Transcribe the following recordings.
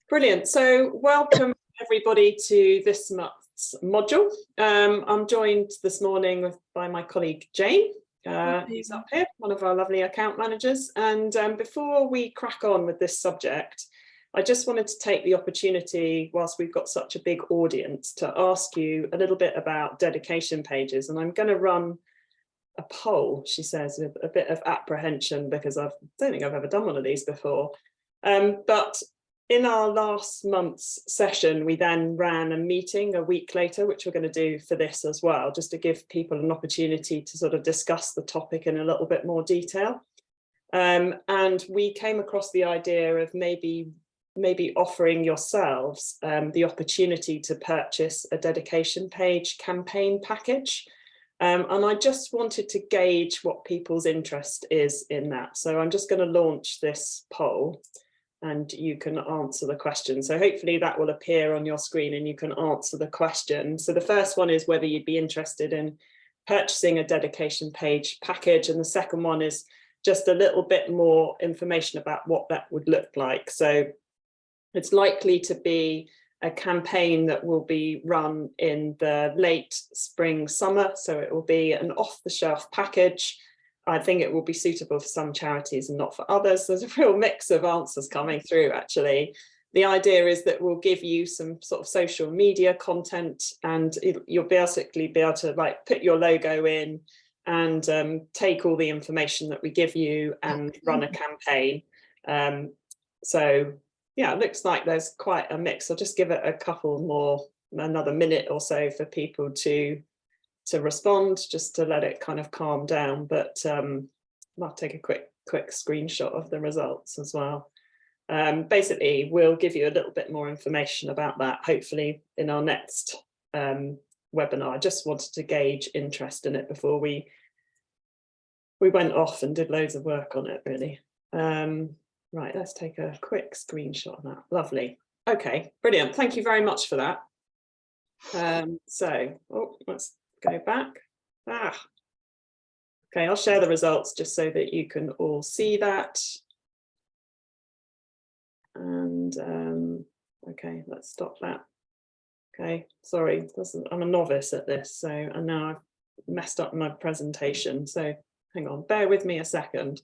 Brilliant. So welcome everybody to this month's module. I'm joined this morning by my colleague Jane, who's up here, one of our lovely account managers. And before we crack on with this subject, I just wanted to take the opportunity, whilst we've got such a big audience, to ask you a little bit about dedication pages. And I'm going to run a poll, she says, with a bit of apprehension, because I don't think I've ever done one of these before. But in our last month's session, we then ran a meeting a week later, which we're going to do for this as well, just to give people an opportunity to sort of discuss the topic in a little bit more detail. And we came across the idea of maybe offering yourselves the opportunity to purchase a dedication page campaign package. And I just wanted to gauge what people's interest is in that. So I'm just going to launch this poll, and you can answer the question. So hopefully that will appear on your screen and you can answer the question. So the first one is whether you'd be interested in purchasing a dedication page package. And the second one is just a little bit more information about what that would look like. So it's likely to be a campaign that will be run in the late spring, summer. So it will be an off-the-shelf package. I think it will be suitable for some charities and not for others. There's a real mix of answers coming through, actually. The idea is that we'll give you some sort of social media content, and you'll basically be able to like put your logo in and take all the information that we give you and run a campaign. So yeah, it looks like there's quite a mix. I'll just give it a couple more, another minute or so for people to respond, just to let it kind of calm down. But I'll take a quick screenshot of the results as well. Basically, we'll give you a little bit more information about that, hopefully in our next webinar. I just wanted to gauge interest in it before we went off and did loads of work on it, really. Right, let's take a quick screenshot of that. Lovely. Okay, brilliant. Thank you very much for that. Let's go back. Okay, I'll share the results just so that you can all see that. And okay, let's stop that. Okay, sorry, I'm a novice at this, so and now I've messed up my presentation. So hang on, bear with me a second.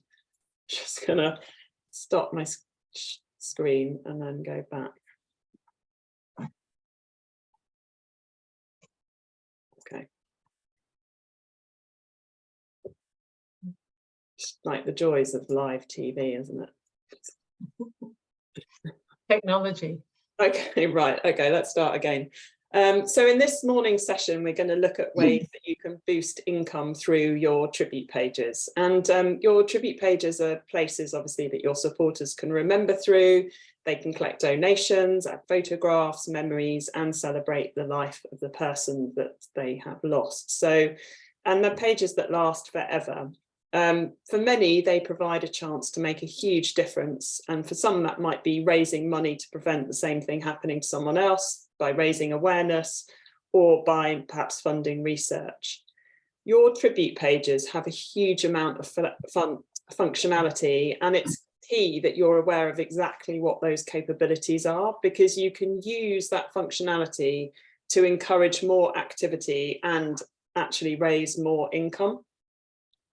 Just gonna stop my screen and then go back. Okay. Just like the joys of live TV, isn't it? Technology. Okay, right. Okay, let's start again. So in this morning's session, we're going to look at ways that you can boost income through your tribute pages. And your tribute pages are places, obviously, that your supporters can remember through. They can collect donations, add photographs, memories, and celebrate the life of the person that they have lost. So, and they're pages that last forever. For many, they provide a chance to make a huge difference. And for some, that might be raising money to prevent the same thing happening to someone else, by raising awareness, or by perhaps funding research. Your tribute pages have a huge amount of functionality, and it's key that you're aware of exactly what those capabilities are, because you can use that functionality to encourage more activity and actually raise more income.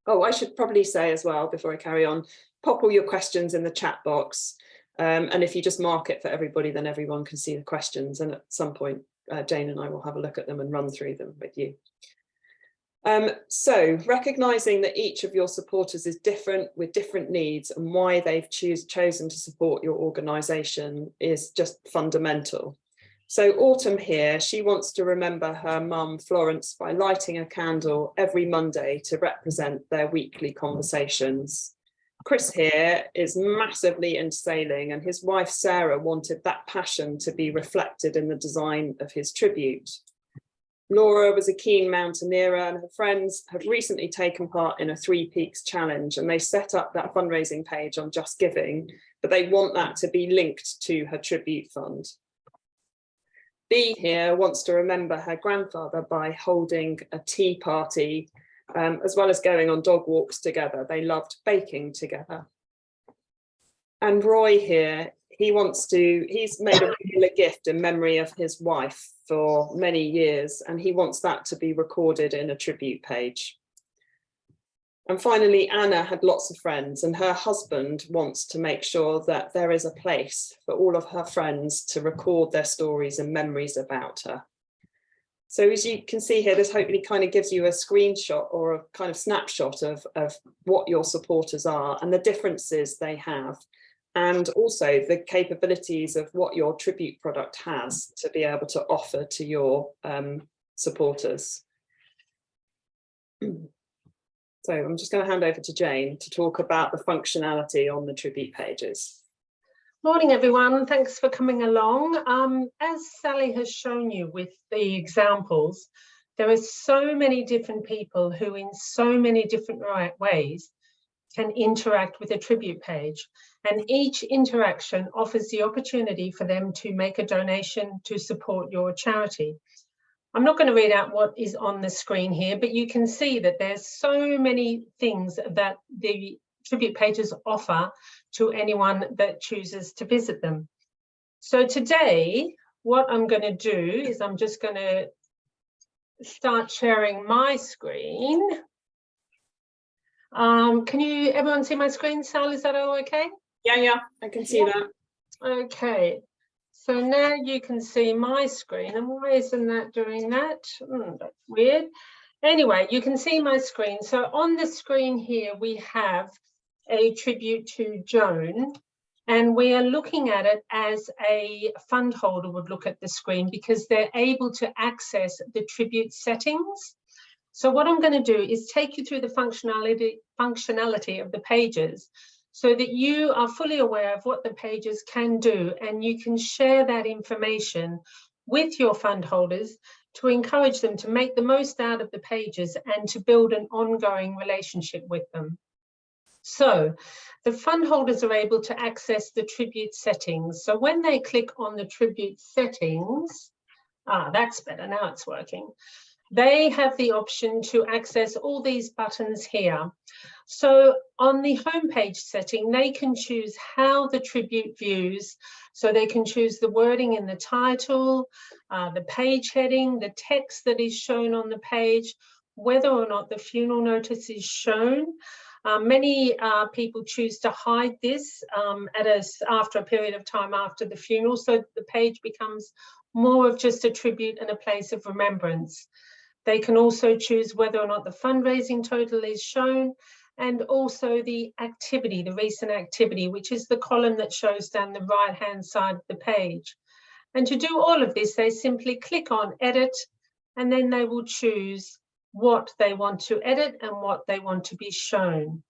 Oh, I should probably say as well, before I carry on, pop all your questions in the chat box. And if you just mark it for everybody, then everyone can see the questions. And at some point, Jane and I will have a look at them and run through them with you. So recognizing that each of your supporters is different with different needs, and why they've chosen to support your organization is just fundamental. So Autumn here, she wants to remember her mum, Florence, by lighting a candle every Monday to represent their weekly conversations. Chris here is massively into sailing, and his wife, Sarah, wanted that passion to be reflected in the design of his tribute. Laura was a keen mountaineer, and her friends have recently taken part in a 3 Peaks challenge, and they set up that fundraising page on Just Giving, but they want that to be linked to her tribute fund. Bea here wants to remember her grandfather by holding a tea party, as well as going on dog walks together. They loved baking together. And Roy here, he's made a regular gift in memory of his wife for many years, and he wants that to be recorded in a tribute page. And finally, Anna had lots of friends, and her husband wants to make sure that there is a place for all of her friends to record their stories and memories about her. So as you can see here, this hopefully kind of gives you a screenshot or a kind of snapshot of what your supporters are and the differences they have, and also the capabilities of what your tribute product has to be able to offer to your supporters. So I'm just going to hand over to Jane to talk about the functionality on the tribute pages. Morning, everyone. Thanks for coming along. As Sally has shown you with the examples, there are so many different people who in so many different ways can interact with a tribute page, and each interaction offers the opportunity for them to make a donation to support your charity. I'm not going to read out what is on the screen here, but you can see that there's so many things that the tribute pages offer to anyone that chooses to visit them. So today, what I'm going to do is I'm just going to start sharing my screen. Can everyone see my screen? Sal, is that all okay? Yeah, I can see that. Okay. So now you can see my screen, and why isn't that doing that? That's weird. Anyway, you can see my screen. So on the screen here, we have a tribute to Joan, and we are looking at it as a fund holder would look at the screen because they're able to access the tribute settings. So what I'm going to do is take you through the functionality of the pages, so that you are fully aware of what the pages can do, and you can share that information with your fund holders to encourage them to make the most out of the pages and to build an ongoing relationship with them. So the fund holders are able to access the tribute settings. So when they click on the tribute settings, that's better, now it's working. They have the option to access all these buttons here. So on the homepage setting, they can choose how the tribute views. So they can choose the wording in the title, the page heading, the text that is shown on the page, whether or not the funeral notice is shown. Many people choose to hide this after a period of time after the funeral, so the page becomes more of just a tribute and a place of remembrance. They can also choose whether or not the fundraising total is shown, and also the activity, the recent activity, which is the column that shows down the right-hand side of the page. And to do all of this, they simply click on Edit, and then they will choose what they want to edit and what they want to be shown.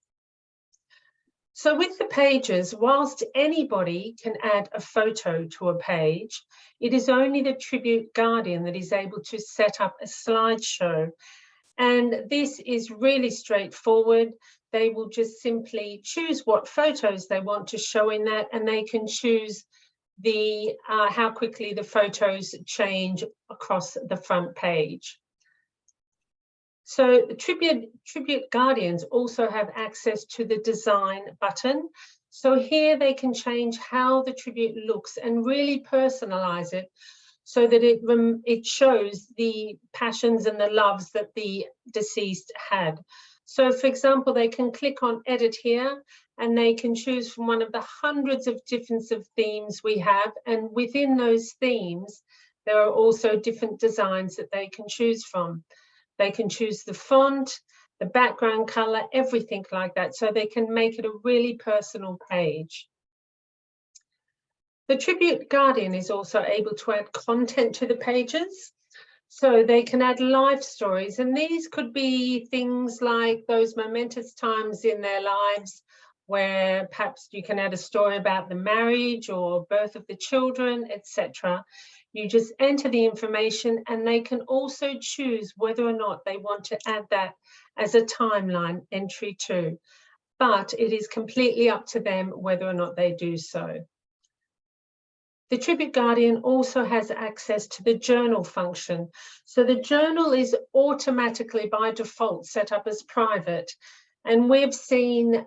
So with the pages, whilst anybody can add a photo to a page, it is only the Tribute Guardian that is able to set up a slideshow. And this is really straightforward. They will just simply choose what photos they want to show in that, and they can choose the how quickly the photos change across the front page. So the Tribute Guardians also have access to the design button. So here they can change how the tribute looks and really personalize it so that it shows the passions and the loves that the deceased had. So for example, they can click on Edit here, and they can choose from one of the hundreds of different themes we have. And within those themes, there are also different designs that they can choose from. They can choose the font, the background color, everything like that, so they can make it a really personal page. The Tribute Guardian is also able to add content to the pages. So they can add life stories, and these could be things like those momentous times in their lives where perhaps you can add a story about the marriage or birth of the children, etc. You just enter the information, and they can also choose whether or not they want to add that as a timeline entry too. But it is completely up to them whether or not they do so. The Tribute Guardian also has access to the journal function. So the journal is automatically by default set up as private. And we've seen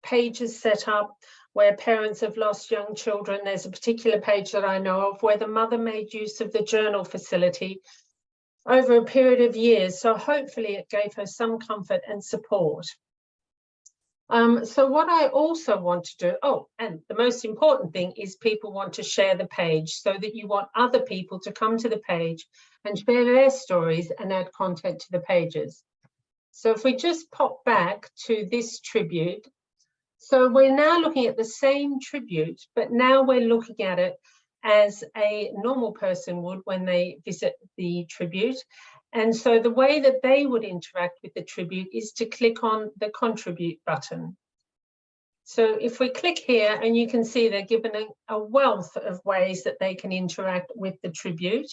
pages set up where parents have lost young children. There's a particular page that I know of where the mother made use of the journal facility over a period of years. So hopefully it gave her some comfort and support. So what I also want to do, oh, and the most important thing is people want to share the page, so that you want other people to come to the page and share their stories and add content to the pages. So if we just pop back to this tribute, so we're now looking at the same tribute, but now we're looking at it as a normal person would when they visit the tribute. And so the way that they would interact with the tribute is to click on the contribute button. So if we click here, and you can see they're given a wealth of ways that they can interact with the tribute.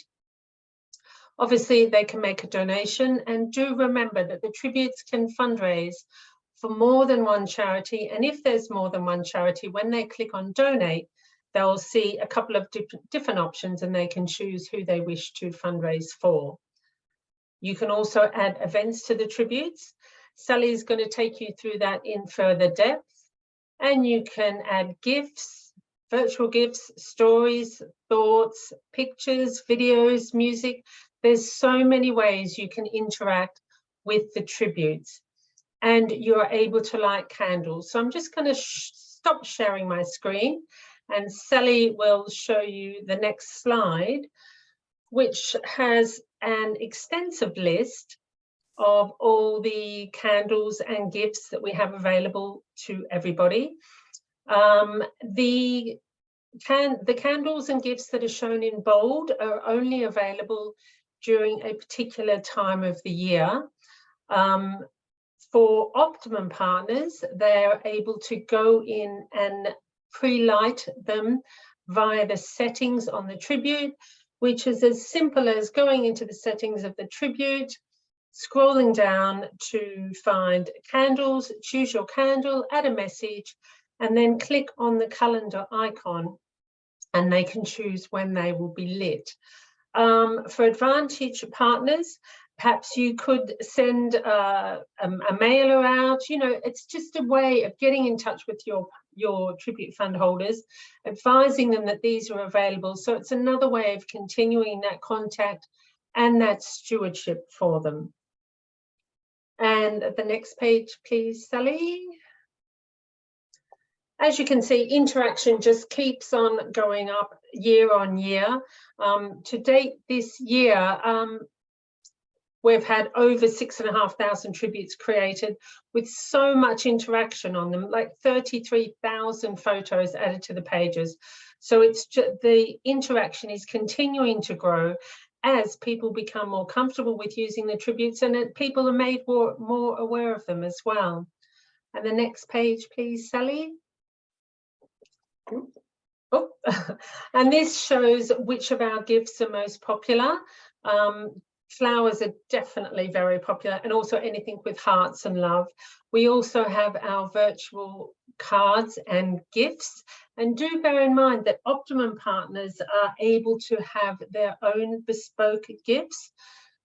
Obviously, they can make a donation, and do remember that the tributes can fundraise for more than one charity. And if there's more than one charity, when they click on donate, they'll see a couple of different options, and they can choose who they wish to fundraise for. You can also add events to the tributes. Sally is going to take you through that in further depth. And you can add gifts, virtual gifts, stories, thoughts, pictures, videos, music. There's so many ways you can interact with the tributes, and you're able to light candles. So I'm just going to stop sharing my screen, and Sally will show you the next slide, which has an extensive list of all the candles and gifts that we have available to everybody. The candles and gifts that are shown in bold are only available during a particular time of the year. For Optimum partners, they're able to go in and pre-light them via the settings on the tribute, which is as simple as going into the settings of the tribute, scrolling down to find candles, choose your candle, add a message, and then click on the calendar icon, and they can choose when they will be lit. For Advantage partners, perhaps you could send a mailer out. You know, it's just a way of getting in touch with your tribute fund holders, advising them that these are available. So it's another way of continuing that contact and that stewardship for them. And the next page, please, Sally. As you can see, interaction just keeps on going up year on year. To date this year, we've had over 6,500 tributes created with so much interaction on them, like 33,000 photos added to the pages. So it's just, the interaction is continuing to grow as people become more comfortable with using the tributes, and people are made more aware of them as well. And the next page, please, Sally. Oh, and this shows which of our gifts are most popular. Flowers are definitely very popular, and also anything with hearts and love. We also have our virtual cards and gifts, and do bear in mind that Optimum partners are able to have their own bespoke gifts.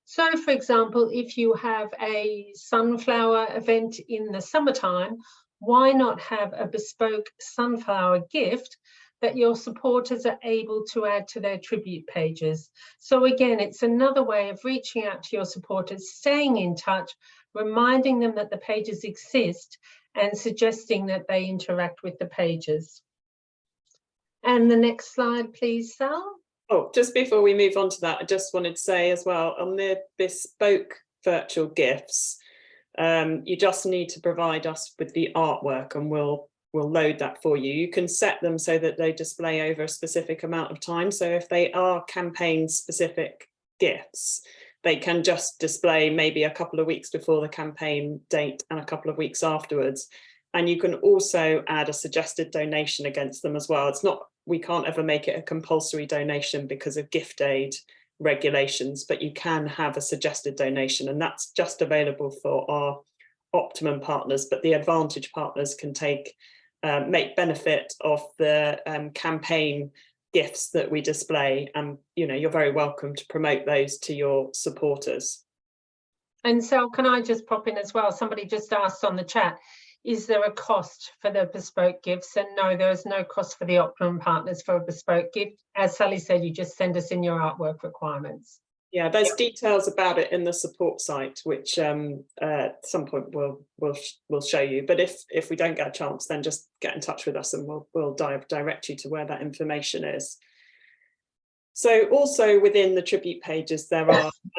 So for example, if you have a sunflower event in the summertime, why not have a bespoke sunflower gift that your supporters are able to add to their tribute pages? So again, it's another way of reaching out to your supporters, staying in touch, reminding them that the pages exist, and suggesting that they interact with the pages. And the next slide, please, Sal. Oh, just before we move on to that, I just wanted to say as well, on the bespoke virtual gifts, you just need to provide us with the artwork, and we'll load that for you. You can set them so that they display over a specific amount of time. So if they are campaign specific gifts, they can just display maybe a couple of weeks before the campaign date and a couple of weeks afterwards. And you can also add a suggested donation against them as well. It's not, we can't ever make it a compulsory donation because of gift aid regulations, but you can have a suggested donation, and that's just available for our Optimum partners. But the Advantage partners can make benefit of the campaign gifts that we display, and you're very welcome to promote those to your supporters. And so can I just pop in as well? Somebody just asked on the chat, is there a cost for the bespoke gifts? And no, there is no cost for the Optimum Partners for a bespoke gift. As Sally said, you just send us in your artwork requirements. Yeah, there's details about it in the support site, which at some point we'll show you. But if we don't get a chance, then just get in touch with us and we'll direct you to where that information is. So also within the tribute pages, there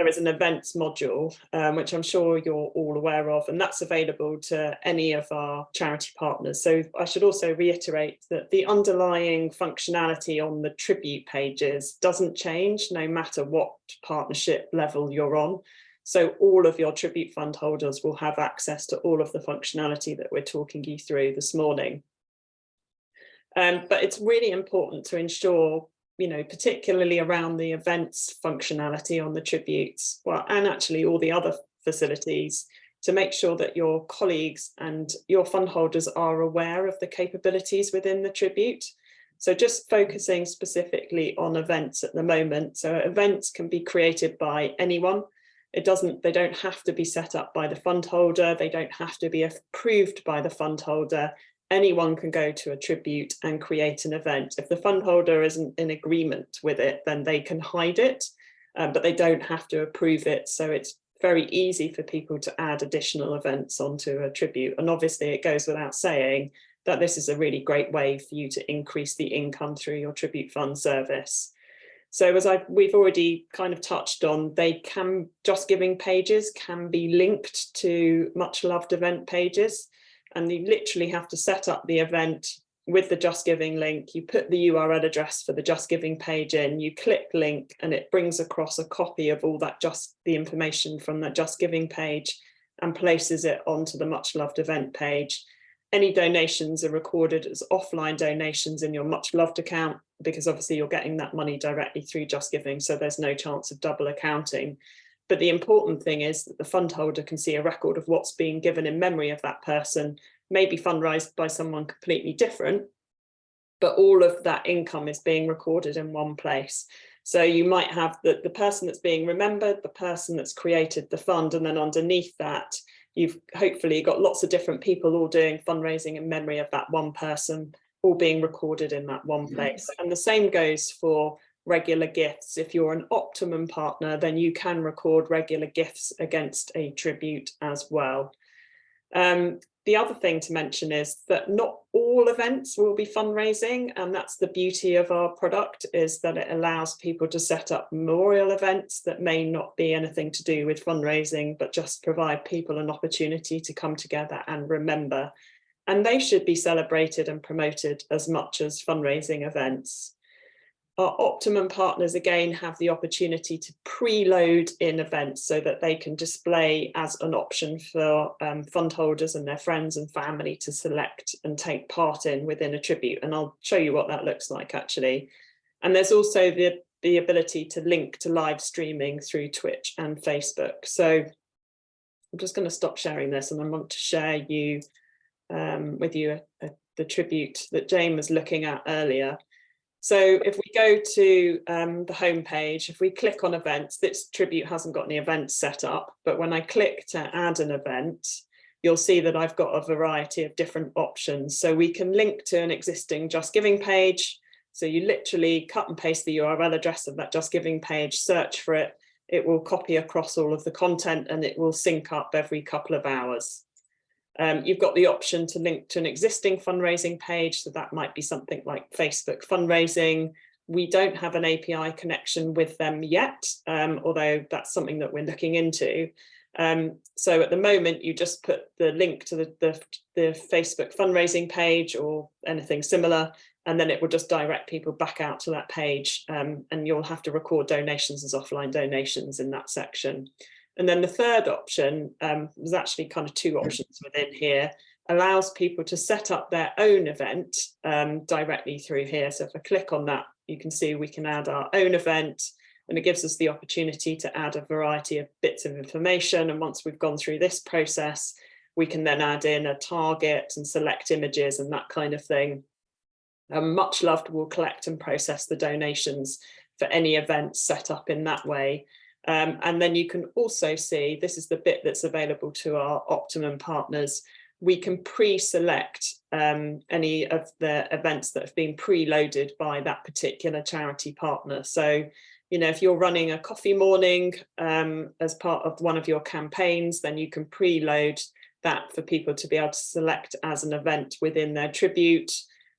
is an events module, which I'm sure you're all aware of, and that's available to any of our charity partners. So I should also reiterate that the underlying functionality on the tribute pages doesn't change no matter what partnership level you're on. So all of your tribute fund holders will have access to all of the functionality that we're talking you through this morning. But it's really important to ensure, you know, particularly around the events functionality on the tributes, well, and actually all the other facilities, to make sure that your colleagues and your fund holders are aware of the capabilities within the tribute. So just focusing specifically on events at the moment. So events can be created by anyone. They don't have to be set up by the fund holder. They don't have to be approved by the fund holder. Anyone can go to a tribute and create an event. If the fund holder isn't in agreement with it, then they can hide it, but they don't have to approve it. So it's very easy for people to add additional events onto a tribute. And obviously it goes without saying that this is a really great way for you to increase the income through your tribute fund service. So as we've already kind of touched on, Just Giving pages can be linked to Much Loved event pages. And you literally have to set up the event with the Just Giving link. You put the URL address for the Just Giving page in, you click link, and it brings across a copy of all that the information from the Just Giving page and places it onto the Much Loved event page. Any donations are recorded as offline donations in your Much Loved account, because obviously you're getting that money directly through Just Giving, so there's no chance of double accounting. But the important thing is that the fund holder can see a record of what's being given in memory of that person, maybe fundraised by someone completely different, but all of that income is being recorded in one place. So you might have the person that's being remembered, the person that's created the fund, and then underneath that, you've hopefully got lots of different people all doing fundraising in memory of that one person, all being recorded in that one place. And the same goes for regular gifts. If you're an Optimum partner, then you can record regular gifts against a tribute as well. The other thing to mention is that not all events will be fundraising, and that's the beauty of our product, is that it allows people to set up memorial events that may not be anything to do with fundraising, but just provide people an opportunity to come together and remember. And they should be celebrated and promoted as much as fundraising events. Our Optimum partners again have the opportunity to preload in events so that they can display as an option for fund holders and their friends and family to select and take part in within a tribute. And I'll show you what that looks like actually. And there's also the ability to link to live streaming through Twitch and Facebook. So I'm just going to stop sharing this, and I want to share with you the tribute that Jane was looking at earlier. So if we go to the home page, if we click on events, this tribute hasn't got any events set up, but when I click to add an event, you'll see that I've got a variety of different options. So we can link to an existing Just Giving page. So you literally cut and paste the URL address of that Just Giving page, search for it, it will copy across all of the content and it will sync up every couple of hours. You've got the option to link to an existing fundraising page, so that might be something like Facebook fundraising. We don't have an API connection with them yet, although that's something that we're looking into. So at the moment, you just put the link to the Facebook fundraising page or anything similar, and then it will just direct people back out to that page, and you'll have to record donations as offline donations in that section. And then the third option, there's actually kind of two options within here, allows people to set up their own event directly through here. So if I click on that, you can see we can add our own event, and it gives us the opportunity to add a variety of bits of information. And once we've gone through this process, we can then add in a target and select images and that kind of thing. Much Loved will collect and process the donations for any events set up in that way. And then you can also see, this is the bit that's available to our Optimum partners, we can pre-select any of the events that have been preloaded by that particular charity partner. So, you know, if you're running a coffee morning as part of one of your campaigns, then you can preload that for people to be able to select as an event within their tribute.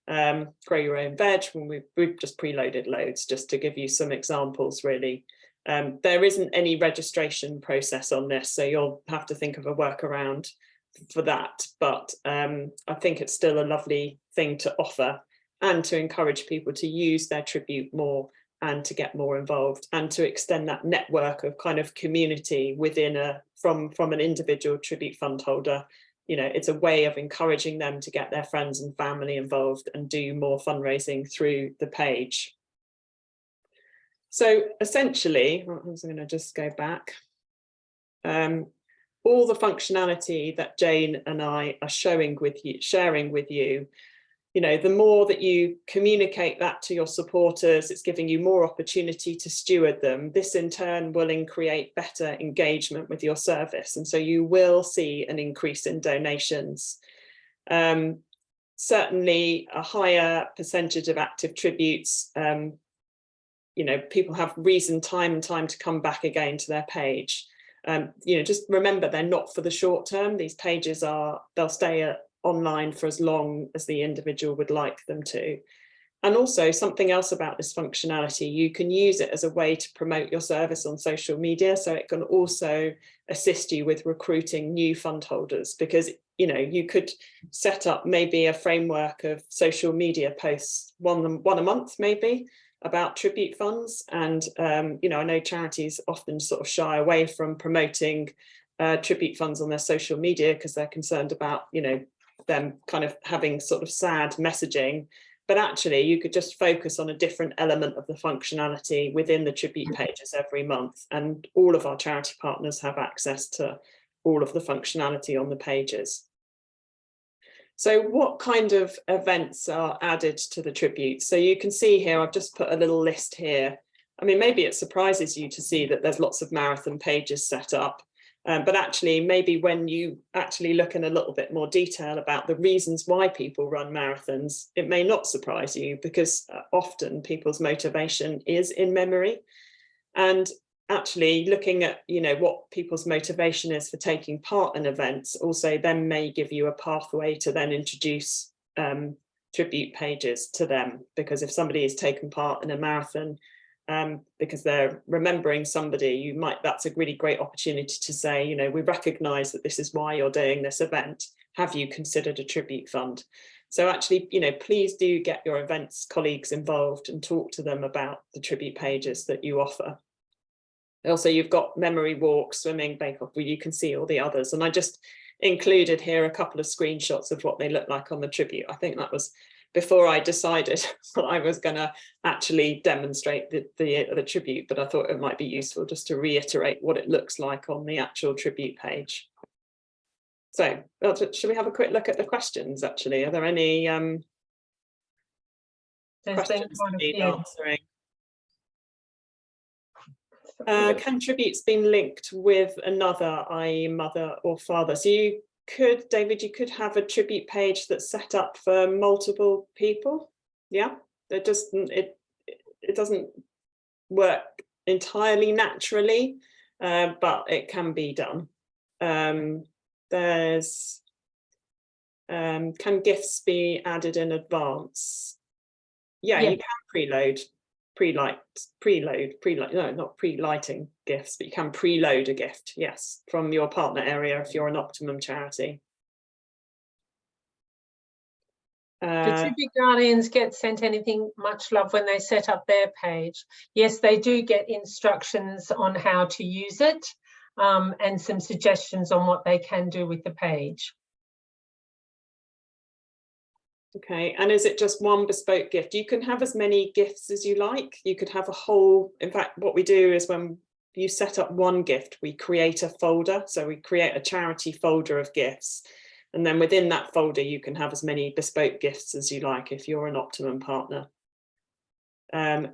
Grow your own veg, when we've just preloaded loads, just to give you some examples, really. There isn't any registration process on this, so you'll have to think of a workaround for that. But I think it's still a lovely thing to offer, and to encourage people to use their tribute more and to get more involved, and to extend that network of kind of community within from an individual tribute fund holder. You know, it's a way of encouraging them to get their friends and family involved and do more fundraising through the page. So essentially, I'm going to just go back. All the functionality that Jane and I are sharing with you, you know, the more that you communicate that to your supporters, it's giving you more opportunity to steward them. This in turn will create better engagement with your service. And so you will see an increase in donations. Certainly a higher percentage of active tributes. You know, people have reason time and time to come back again to their page. You know, just remember, they're not for the short term. These pages they'll stay online for as long as the individual would like them to. And also, something else about this functionality, you can use it as a way to promote your service on social media. So it can also assist you with recruiting new fund holders, because, you know, you could set up maybe a framework of social media posts, one a month maybe, about tribute funds. And you know, I know charities often sort of shy away from promoting tribute funds on their social media because they're concerned about, you know, them kind of having sort of sad messaging. But actually, you could just focus on a different element of the functionality within the tribute pages every month, and all of our charity partners have access to all of the functionality on the pages. So what kind of events are added to the tribute? So you can see here, I've just put a little list here. I mean, maybe it surprises you to see that there's lots of marathon pages set up, but actually maybe when you actually look in a little bit more detail about the reasons why people run marathons, it may not surprise you, because often people's motivation is in memory. And actually looking at, you know, what people's motivation is for taking part in events also then may give you a pathway to then introduce tribute pages to them. Because if somebody is taking part in a marathon because they're remembering somebody, that's a really great opportunity to say, you know, we recognize that this is why you're doing this event. Have you considered a tribute fund? So actually, you know, please do get your events colleagues involved and talk to them about the tribute pages that you offer. Also, you've got memory walk, swimming, bake off, where you can see all the others. And I just included here a couple of screenshots of what they look like on the tribute. I think that was before I decided that I was going to actually demonstrate the tribute, but I thought it might be useful just to reiterate what it looks like on the actual tribute page. So, should we have a quick look at the questions, actually? Are there any questions that need answering? Can tributes been linked with another, i.e. mother or father? So you could, David, you could have a tribute page that's set up for multiple people. Yeah, it doesn't work entirely naturally, but it can be done. There's can gifts be added in advance? Yeah, you can not pre-lighting gifts, but you can preload a gift, yes, from your partner area if you're an Optimum charity. Do Tribute Guardians get sent anything much love when they set up their page? Yes, they do get instructions on how to use it, and some suggestions on what they can do with the page. Okay, and is it just one bespoke gift? You can have as many gifts as you like. You could have a whole, in fact, what we do is when you set up one gift, we create a folder. So we create a charity folder of gifts. And then within that folder, you can have as many bespoke gifts as you like if you're an Optimum partner.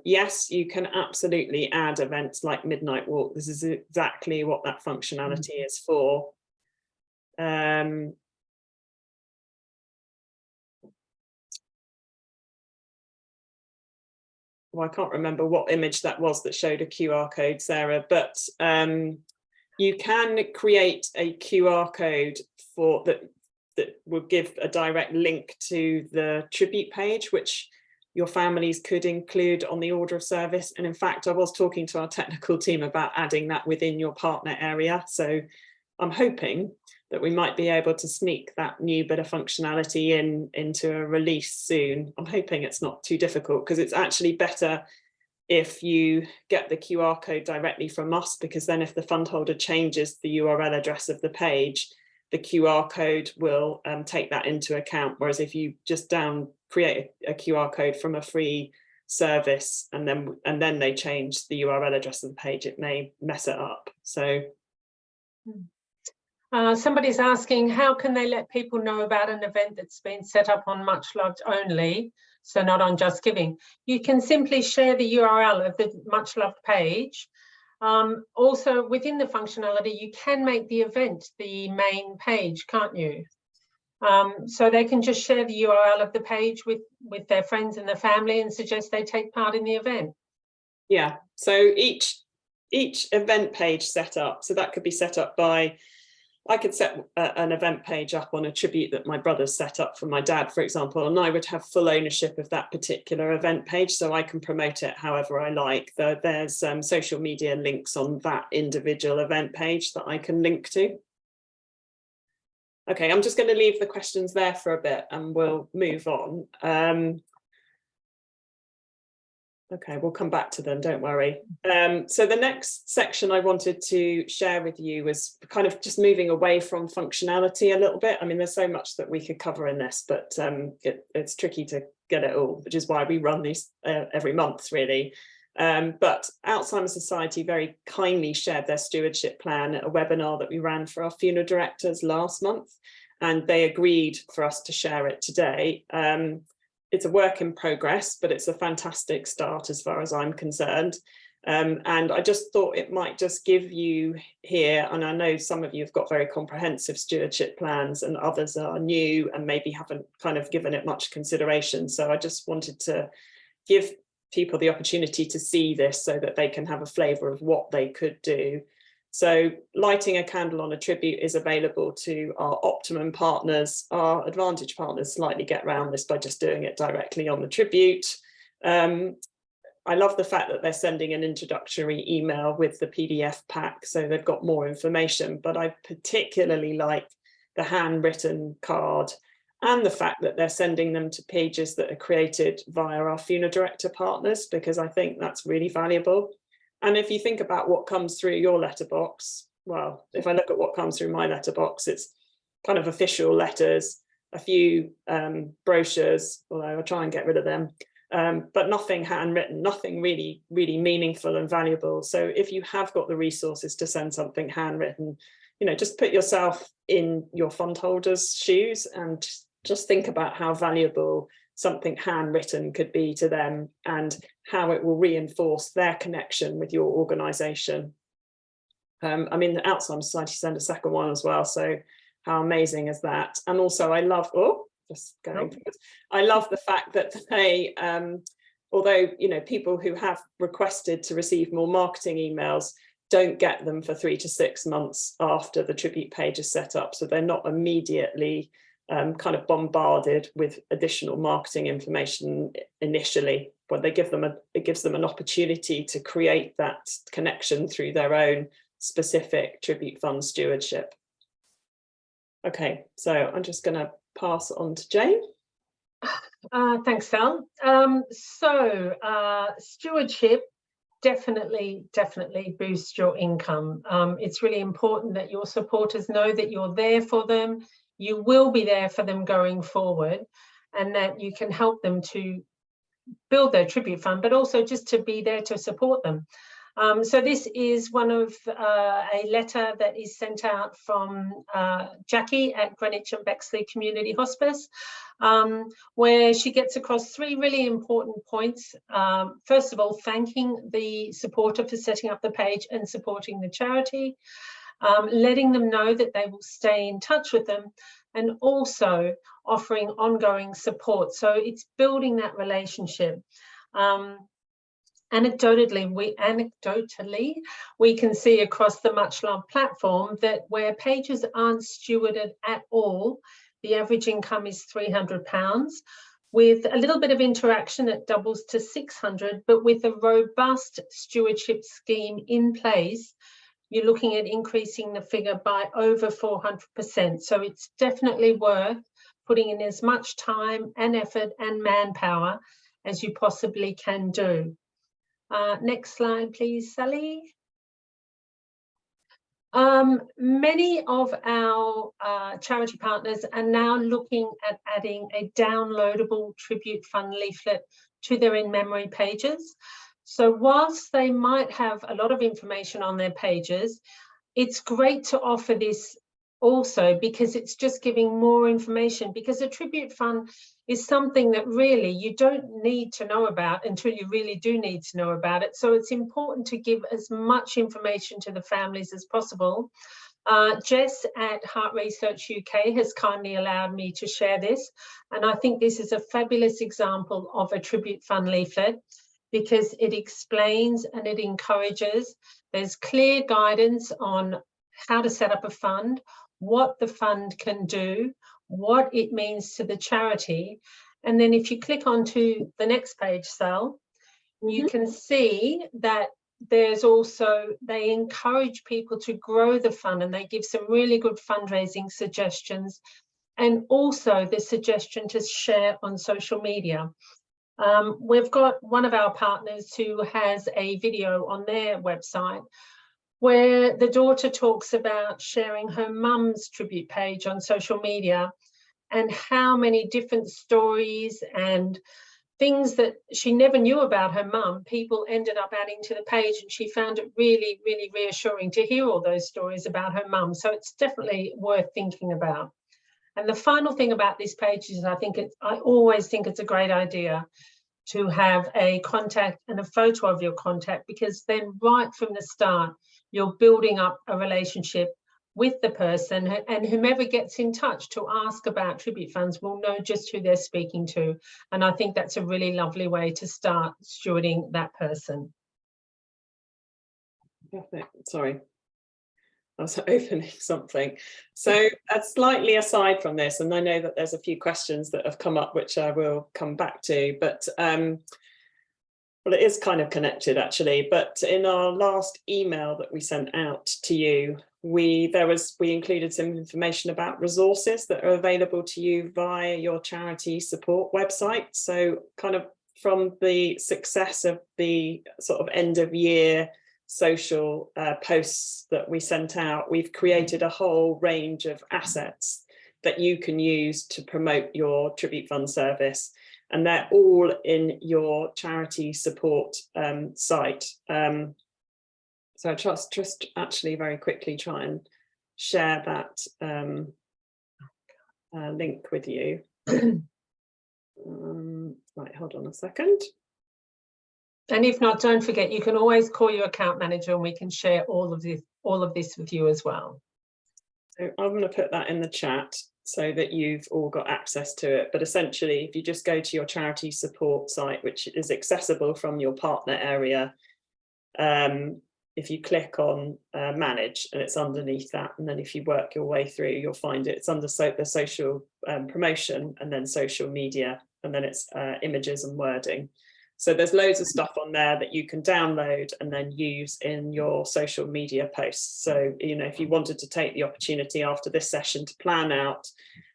Yes, you can absolutely add events like Midnight Walk. This is exactly what that functionality is for. well, I can't remember what image that was that showed a QR code, Sarah, but you can create a QR code for that will give a direct link to the tribute page, which your families could include on the order of service. And in fact, I was talking to our technical team about adding that within your partner area. So I'm hoping that we might be able to sneak that new bit of functionality into a release soon. I'm hoping it's not too difficult, because it's actually better if you get the QR code directly from us, because then if the fund holder changes the URL address of the page, the QR code will take that into account. Whereas if you just create a QR code from a free service and then they change the URL address of the page, it may mess it up. So somebody's asking, how can they let people know about an event that's been set up on Much Loved only, so not on Just Giving? You can simply share the URL of the Much Loved page. Also, within the functionality, you can make the event the main page, can't you? So they can just share the URL of the page with their friends and their family and suggest they take part in the event. Yeah, so each event page set up, so that could be set up by, I could set an event page up on a tribute that my brother's set up for my dad, for example, and I would have full ownership of that particular event page, so I can promote it however I like. There's social media links on that individual event page that I can link to. Okay, I'm just going to leave the questions there for a bit and we'll move on. Okay, we'll come back to them, don't worry. So the next section I wanted to share with you was kind of just moving away from functionality a little bit. I mean, there's so much that we could cover in this, but it's tricky to get it all, which is why we run these every month, really. But Alzheimer's Society very kindly shared their stewardship plan at a webinar that we ran for our funeral directors last month, and they agreed for us to share it today. It's a work in progress, but it's a fantastic start as far as I'm concerned. And I just thought it might just give you here, and I know some of you have got very comprehensive stewardship plans and others are new and maybe haven't kind of given it much consideration. So I just wanted to give people the opportunity to see this so that they can have a flavour of what they could do. So lighting a candle on a tribute is available to our Optimum partners. Our Advantage partners slightly get around this by just doing it directly on the tribute. I love the fact that they're sending an introductory email with the PDF pack, so they've got more information, but I particularly like the handwritten card and the fact that they're sending them to pages that are created via our funeral director partners, because I think that's really valuable. And if you think about what comes through your letterbox, well, if I look at what comes through my letterbox, it's kind of official letters, a few brochures, although I'll try and get rid of them, but nothing handwritten, nothing really, really meaningful and valuable. So if you have got the resources to send something handwritten, you know, just put yourself in your fund holder's shoes and just think about how valuable something handwritten could be to them and how it will reinforce their connection with your organisation. I mean, the Alzheimer's Society sent a second one as well, so how amazing is that? And also I love, I love the fact that they, although, you know, people who have requested to receive more marketing emails don't get them for 3 to 6 months after the tribute page is set up, so they're not immediately kind of bombarded with additional marketing information initially, but they give them it gives them an opportunity to create that connection through their own specific tribute fund stewardship. Okay, so I'm just going to pass on to Jane. Thanks, Sal. Stewardship definitely boosts your income. It's really important that your supporters know that you're there for them. You will be there for them going forward, and that you can help them to build their tribute fund, but also just to be there to support them. So this is one of a letter that is sent out from Jackie at Greenwich and Bexley Community Hospice, where she gets across 3 really important points. First of all, thanking the supporter for setting up the page and supporting the charity, letting them know that they will stay in touch with them, and also offering ongoing support. So it's building that relationship. anecdotally, we can see across the Much Loved platform that where pages aren't stewarded at all, the average income is £300. With a little bit of interaction, it doubles to 600, but with a robust stewardship scheme in place, you're looking at increasing the figure by over 400%. So it's definitely worth putting in as much time and effort and manpower as you possibly can do. Next slide, please, Sally. Many of our charity partners are now looking at adding a downloadable tribute fund leaflet to their in memory pages. So whilst they might have a lot of information on their pages, it's great to offer this also because it's just giving more information, because a tribute fund is something that really you don't need to know about until you really do need to know about it. So it's important to give as much information to the families as possible. Jess at Heart Research UK has kindly allowed me to share this, and I think this is a fabulous example of a tribute fund leaflet because it explains and it encourages. There's clear guidance on how to set up a fund, what the fund can do, what it means to the charity. And then if you click onto the next page, Sal, you can see that there's also, they encourage people to grow the fund and they give some really good fundraising suggestions, and also the suggestion to share on social media. We've got one of our partners who has a video on their website where the daughter talks about sharing her mum's tribute page on social media and how many different stories and things that she never knew about her mum, people ended up adding to the page, and she found it really, really reassuring to hear all those stories about her mum. So it's definitely worth thinking about. And the final thing about this page is I always think it's a great idea to have a contact and a photo of your contact, because then right from the start, you're building up a relationship with the person, and whomever gets in touch to ask about tribute funds will know just who they're speaking to. And I think that's a really lovely way to start stewarding that person. Perfect. Sorry, I was opening something. So slightly aside from this, and I know that there's a few questions that have come up, which I will come back to, but well, it is kind of connected actually, but in our last email that we sent out to you, we included some information about resources that are available to you via your charity support website. So kind of from the success of the sort of end of year social posts that we sent out, we've created a whole range of assets that you can use to promote your tribute fund service. And they're all in your charity support site. So I just actually very quickly try and share that link with you. Right, hold on a second. And if not, don't forget, you can always call your account manager and we can share all of this with you as well. So I'm going to put that in the chat so that you've all got access to it. But essentially, if you just go to your charity support site, which is accessible from your partner area, if you click on manage, and it's underneath that, and then if you work your way through, you'll find it's under the social promotion, and then social media, and then it's images and wording. So there's loads of stuff on there that you can download and then use in your social media posts. So, you know, if you wanted to take the opportunity after this session to plan out,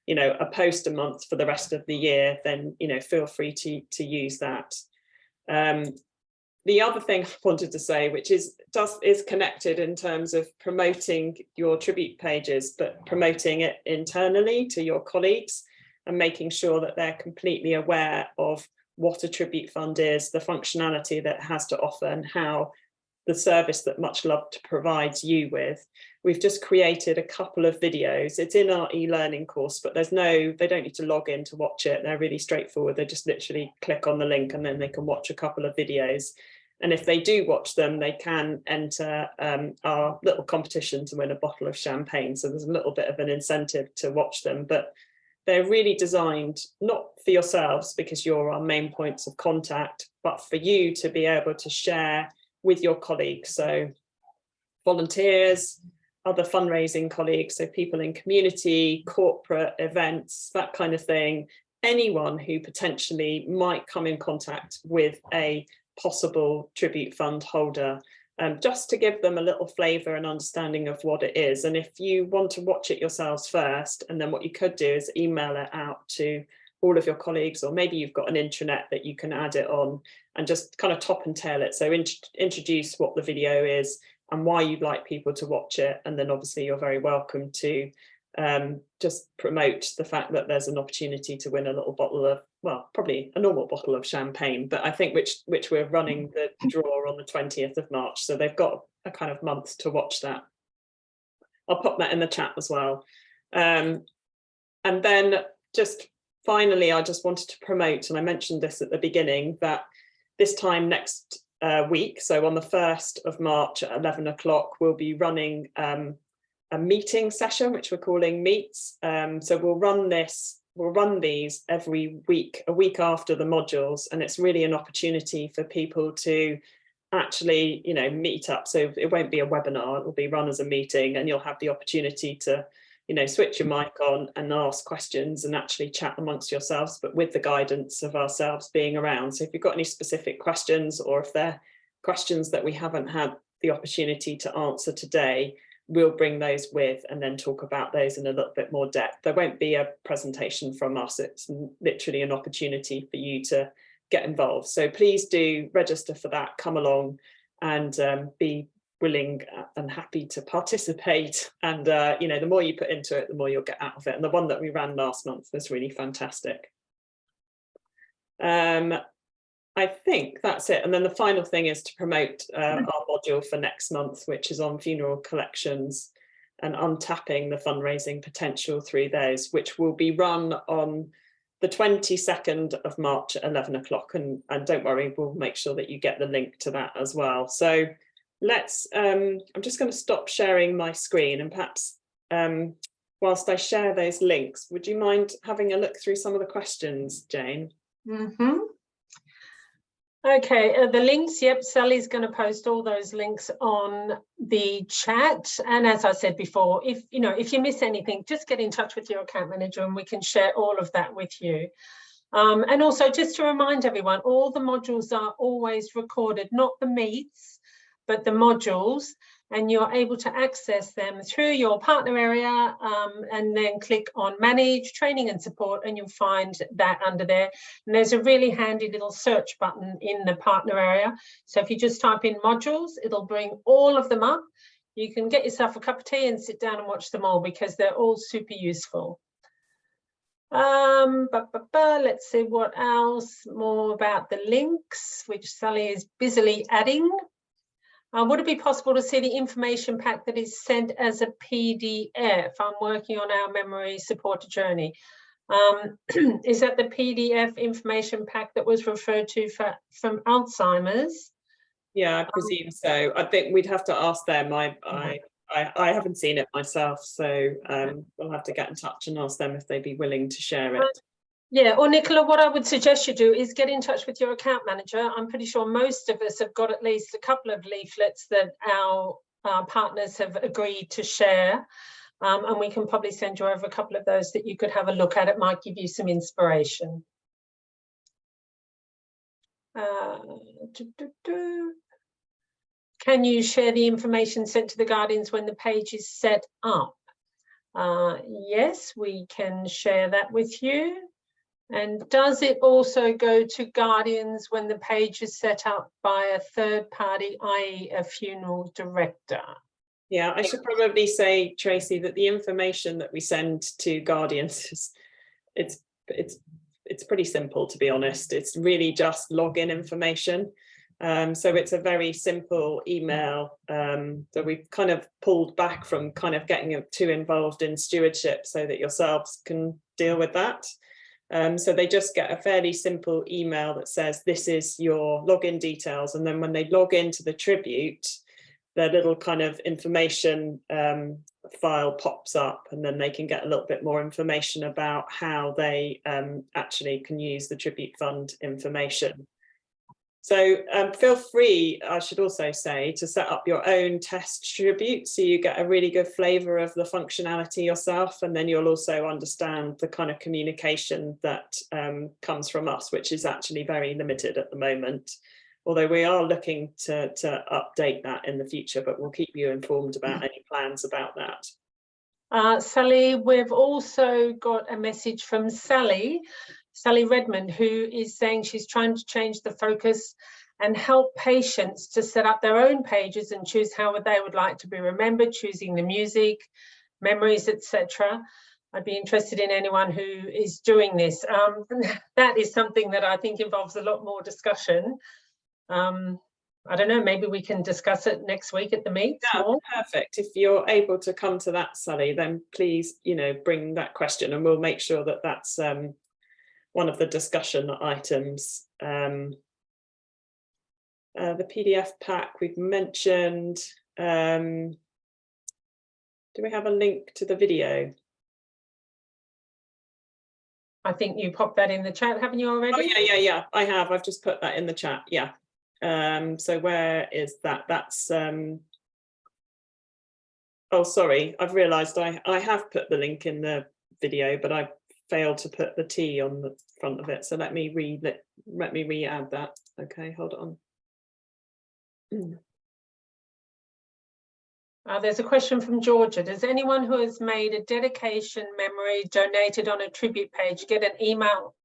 you know, a post a month for the rest of the year, then, you know, feel free to use that. The other thing I wanted to say, which is connected in terms of promoting your tribute pages, but promoting it internally to your colleagues and making sure that they're completely aware of what a tribute fund is, the functionality that it has to offer, and how the service that Much Loved provides you with. We've just created a couple of videos. It's in our e-learning course, but they don't need to log in to watch it. They're really straightforward. They just literally click on the link and then they can watch a couple of videos. And if they do watch them, they can enter our little competition to win a bottle of champagne. So there's a little bit of an incentive to watch them, but they're really designed not for yourselves because you're our main points of contact, but for you to be able to share with your colleagues. So volunteers, other fundraising colleagues, so people in community, corporate events, that kind of thing, anyone who potentially might come in contact with a possible tribute fund holder, just to give them a little flavour and understanding of what it is. And if you want to watch it yourselves first, and then what you could do is email it out to all of your colleagues, or maybe you've got an intranet that you can add it on and just kind of top and tail it. So introduce what the video is and why you'd like people to watch it. And then obviously you're very welcome to just promote the fact that there's an opportunity to win a little bottle of, well, probably a normal bottle of champagne, but I think which we're running the draw on the 20th of March. So they've got a kind of month to watch that. I'll pop that in the chat as well. And then just finally, I just wanted to promote, and I mentioned this at the beginning, that this time next week, so on the 1st of March at 11 o'clock, we'll be running a meeting session, which we're calling Meets. So we'll run these every week, a week after the modules, and it's really an opportunity for people to actually, you know, meet up. So it won't be a webinar, it will be run as a meeting, and you'll have the opportunity to, you know, switch your mic on and ask questions and actually chat amongst yourselves, but with the guidance of ourselves being around. So if you've got any specific questions, or if they're questions that we haven't had the opportunity to answer today, we'll bring those with and then talk about those in a little bit more depth. There won't be a presentation from us. It's literally an opportunity for you to get involved. So please do register for that, come along and be willing and happy to participate. And, you know, the more you put into it, the more you'll get out of it. And the one that we ran last month was really fantastic. I think that's it. And then the final thing is to promote our module for next month, which is on funeral collections and untapping the fundraising potential through those, which will be run on the 22nd of March at 11 o'clock. And don't worry, we'll make sure that you get the link to that as well. So let's, I'm just going to stop sharing my screen, and perhaps whilst I share those links, would you mind having a look through some of the questions, Jane? Mm-hmm. Okay, the links, yep, Sally's going to post all those links on the chat. And as I said before, if you miss anything, just get in touch with your account manager and we can share all of that with you. And also just to remind everyone, all the modules are always recorded, not the meets, but the modules, and you're able to access them through your partner area, and then click on manage training and support, and you'll find that under there. And there's a really handy little search button in the partner area. So if you just type in modules, it'll bring all of them up. You can get yourself a cup of tea and sit down and watch them all, because they're all super useful. Let's see what else, more about the links, which Sally is busily adding. Would it be possible to see the information pack that is sent as a PDF? I'm working on our memory supporter journey. Is that the PDF information pack that was referred to from Alzheimer's? Yeah, I presume so. I think we'd have to ask them. I haven't seen it myself, so we'll have to get in touch and ask them if they'd be willing to share it. Yeah, or Nicola, what I would suggest you do is get in touch with your account manager. I'm pretty sure most of us have got at least a couple of leaflets that our partners have agreed to share. And we can probably send you over a couple of those that you could have a look at. It might give you some inspiration. Can you share the information sent to the Guardians when the page is set up? Yes, we can share that with you. And does it also go to Guardians when the page is set up by a third party, i.e. a funeral director? Yeah, I should probably say, Tracy, that the information that we send to Guardians is it's pretty simple, to be honest. It's really just login information. So it's a very simple email that we've kind of pulled back from kind of getting too involved in stewardship so that yourselves can deal with that. So they just get a fairly simple email that says, this is your login details. And then when they log into the tribute, their little kind of information file pops up, and then they can get a little bit more information about how they actually can use the Tribute Fund information. So feel free, I should also say, to set up your own test tribute so you get a really good flavour of the functionality yourself, and then you'll also understand the kind of communication that comes from us, which is actually very limited at the moment. Although we are looking to update that in the future, but we'll keep you informed about any plans about that. Sally, we've also got a message from Sally Redmond, who is saying she's trying to change the focus and help patients to set up their own pages and choose how they would like to be remembered, choosing the music, memories, etc. I'd be interested in anyone who is doing this. That is something that I think involves a lot more discussion. I don't know, maybe we can discuss it next week at the meet. Yeah, perfect. If you're able to come to that, Sally, then please, bring that question, and we'll make sure that that's one of the discussion items. The PDF pack we've mentioned. Do we have a link to the video? I think you popped that in the chat, haven't you already? Oh, yeah, I have. I've just put that in the chat. Yeah. So where is that? That's oh, sorry, I've realized I have put the link in the video, but I failed to put the T on the front of it. So let me re-add that. Okay, hold on. There's a question from Georgia. Does anyone who has made a dedication memory donated on a tribute page get an email?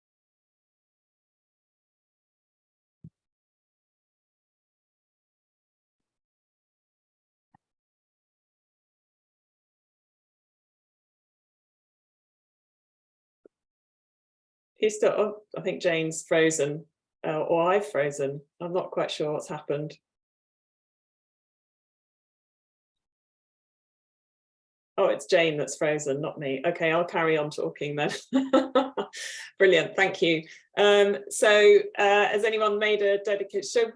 He's still, oh, I think Jane's frozen, or I've frozen. I'm not quite sure what's happened. Oh, it's Jane that's frozen, not me. Okay, I'll carry on talking then. Brilliant, thank you. So has anyone made a dedication? So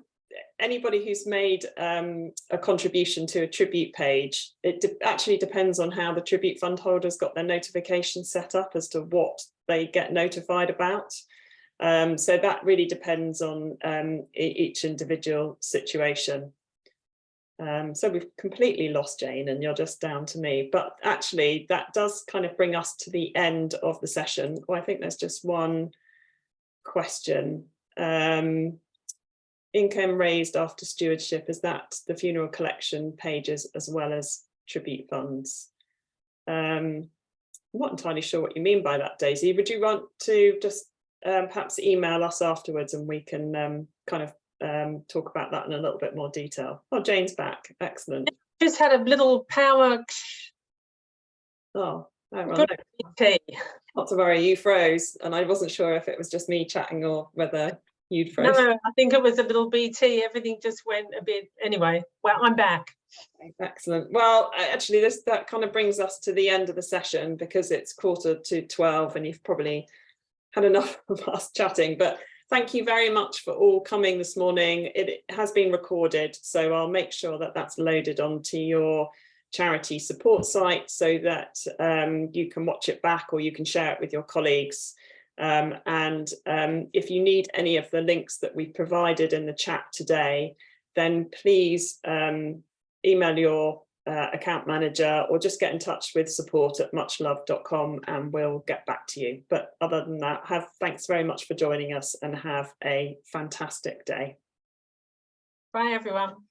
anybody who's made a contribution to a tribute page, it actually depends on how the Tribute Fund holders got their notifications set up as to what they get notified about. So that really depends on each individual situation. So we've completely lost Jane and you're just down to me, but actually that does kind of bring us to the end of the session. Well, I think there's just one question. Income raised after stewardship, is that the funeral collection pages as well as tribute funds? I'm not entirely sure what you mean by that, Daisy. Would you want to just perhaps email us afterwards and we can kind of talk about that in a little bit more detail? Oh, Jane's back. Excellent. Just had a little power. Oh, good. Not to worry, you froze, and I wasn't sure if it was just me chatting or whether you'd froze. No, I think it was a little BT. Everything just went a bit. Anyway, well, I'm back. Excellent. Well, actually, that kind of brings us to the end of the session because it's 11:45 and you've probably had enough of us chatting. But thank you very much for all coming this morning. It has been recorded, so I'll make sure that that's loaded onto your charity support site so that you can watch it back or you can share it with your colleagues. And if you need any of the links that we provided in the chat today, then please email your account manager or just get in touch with support@muchlove.com and we'll get back to you. But other than that, thanks very much for joining us and have a fantastic day. Bye, everyone.